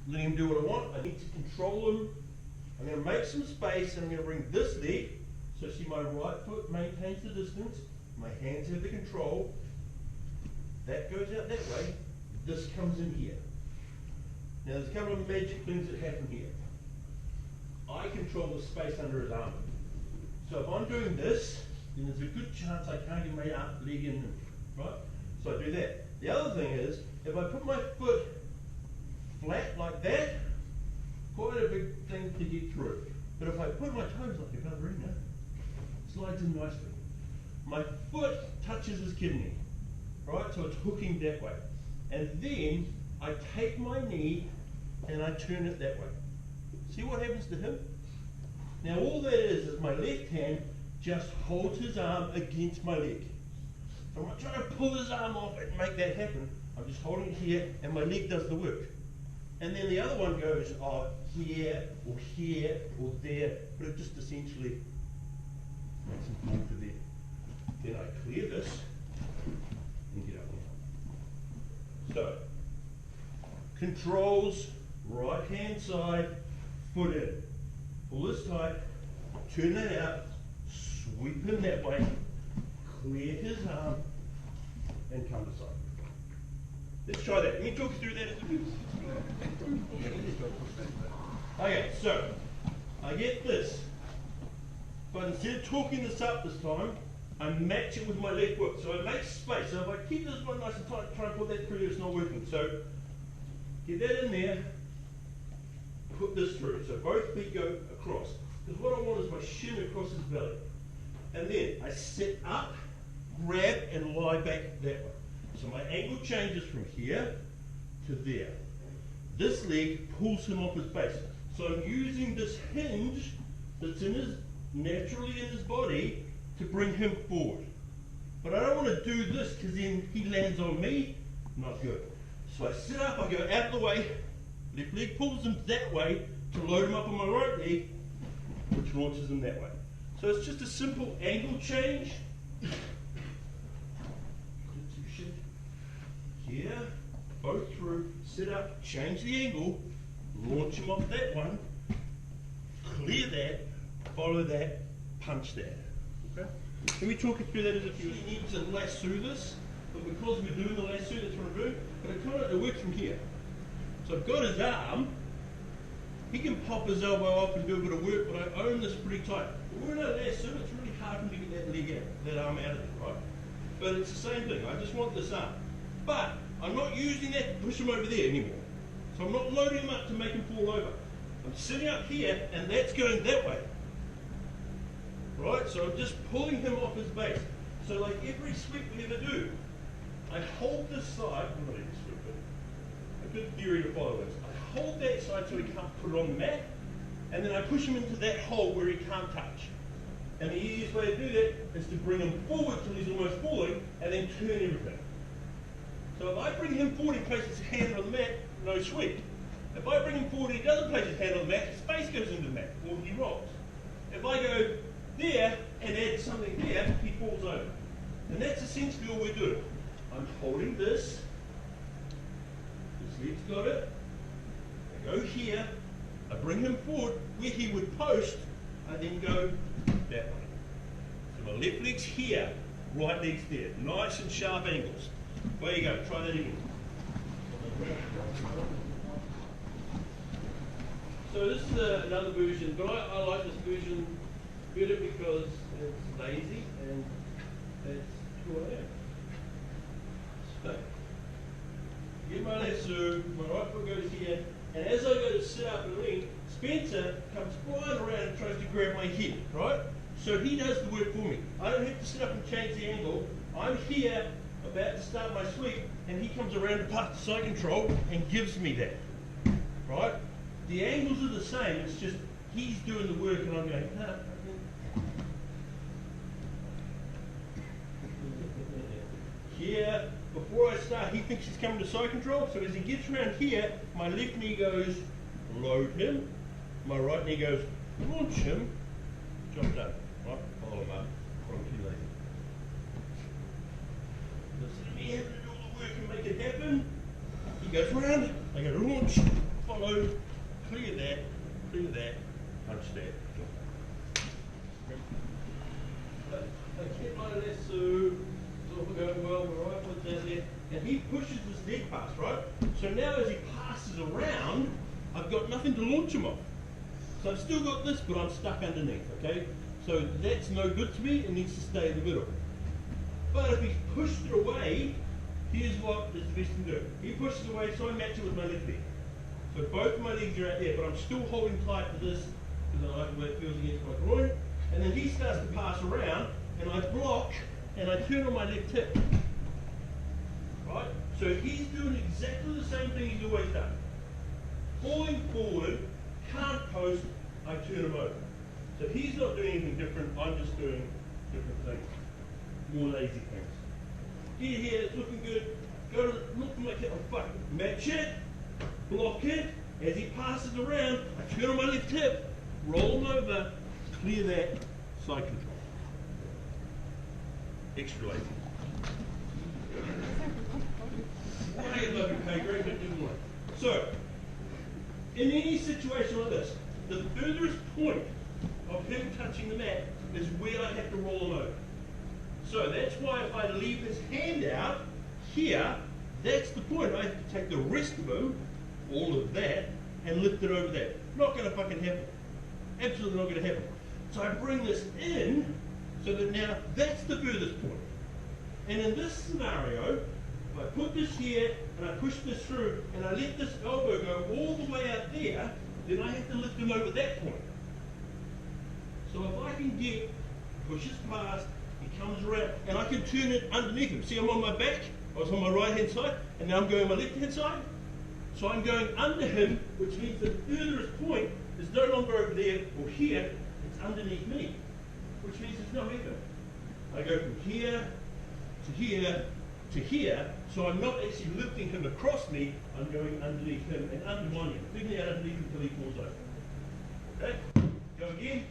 letting him do what I want. I need to control him. I'm going to make some space and I'm going to bring this leg, so see my right foot maintains the distance, my hands have the control, that goes out that way, this comes in here. Now there's a couple of magic things that happen here. I control the space under his arm. So if I'm doing this, then there's a good chance I can't get my leg in, right? So I do that. The other thing is, if I put my foot flat like that, quite a big thing to get through. But if I put my toes like a ballerina, it slides in nicely. My foot touches his kidney, right? So it's hooking that way. And then I take my knee and I turn it that way. See what happens to him? Now all that is my left hand just holds his arm against my leg. So I'm not trying to pull his arm off and make that happen. I'm just holding it here and my leg does the work. And then the other one goes here or there, but it just essentially makes him fall to there. Then I clear this and get up here. So, controls, right hand side, foot in. Pull this tight, turn that out, sweep him that way, clear his arm, and come to side. Let's try that. Let me talk you through that as a bit. Okay, so I get this, but instead of talking this up this time, I match it with my left foot. So I make space. So if I keep this one nice and tight, try and put that through, it's not working. So get that in there, put this through. So both feet go across. Because what I want is my shin across his belly. And then I sit up, grab, and lie back that way. So my angle changes from here to there. This leg pulls him off his base. So I'm using this hinge that's naturally in his body to bring him forward. But I don't want to do this because then he lands on me, not good. So I sit up, I go out of the way, left leg pulls him that way to load him up on my right leg, which launches him that way. So it's just a simple angle change. Here, both through, sit up, change the angle, launch him off that one, clear that, follow that, punch that. Okay? Let me talk you through that as a few. He needs to lasso this, but because we're doing the lasso, that's what I'm doing. But it works from here. So I've got his arm, he can pop his elbow off and do a bit of work, but I own this pretty tight. But when I lasso, it's really hard for him to get that leg out, that arm out of it, right? But it's the same thing, I just want this arm. But I'm not using that to push him over there anymore. So I'm not loading him up to make him fall over. I'm sitting up here and that's going that way. Right? So I'm just pulling him off his base. So like every sweep we ever do, I hold this side, I'm not even sweep, but a good theory to follow is, I hold that side so he can't put it on the mat, and then I push him into that hole where he can't touch. And the easiest way to do that is to bring him forward till he's almost falling, and then turn everything. So if I bring him forward, he places his hand on the mat, no sweep. If I bring him forward and he doesn't place his hand on the mat, space goes into the mat, or he rolls. If I go there and add something there, he falls over. And that's essentially all we're doing. I'm holding this leg's got it, I go here, I bring him forward, where he would post, I then go that way. So my left leg's here, right leg's there, nice and sharp angles. There you go, try that again. So this is another version, but I like this version better because it's lazy and it's who I am. So, get my lasso, my right foot goes here, and as I go to sit up and lean, Spencer comes flying around and tries to grab my head, right? So he does the work for me. I don't have to sit up and change the angle. I'm here, about to start my sweep, and he comes around to pass the side control and gives me that, right? The angles are the same, it's just he's doing the work and I'm going, no. Here, before I start, he thinks he's coming to side control, so as he gets around here, my left knee goes, load him, my right knee goes, launch him, job done, right? Follow him up, from too lazy. Instead of me having to do all the work and make it happen, he goes round, I go launch, follow follow, clear that, punch that. I get my lasso, it's all going well, we're right with that there, and he pushes this leg past, right? So now as he passes around, I've got nothing to launch him off. So I've still got this, but I'm stuck underneath, okay? So that's no good to me, it needs to stay in the middle. But if he's pushed it away, here's what is the best thing to do. He pushes away, so I match it with my leg there. So both of my legs are out there, but I'm still holding tight to this, because I like the way it feels against my groin. And then he starts to pass around, and I block, and I turn on my left hip. Right? So he's doing exactly the same thing he's always done. Falling forward, can't post, I turn him over. So he's not doing anything different, I'm just doing different things. More lazy things. Here, it's looking good. Go to look for my kit, oh fuck. Match it, block it. As he passes around, I turn on my left hip, roll him over, clear that, side control. Extra lazy. Okay, great, but didn't work. So, in any situation like this, the furthest point of him touching the mat is where I have to roll him over. So that's why if I leave his hand out here, that's the point. I have to take the rest of him, all of that, and lift it over that. Not going to fucking happen. Absolutely not going to happen. So I bring this in, so that now that's the furthest point. And in this scenario, if I put this here, and I push this through, and I let this elbow go all the way out there, then I have to lift him over that point. So if I can get, pushes past, he comes around, and I can turn it underneath him. See, I'm on my back, I was on my right hand side, and now I'm going on my left hand side. So I'm going under him, which means the furthest point is no longer over there or here, it's underneath me, which means there's no echo. I go from here to here to here, so I'm not actually lifting him across me, I'm going underneath him and undermining him, picking out underneath him until he falls over. Okay? Go again.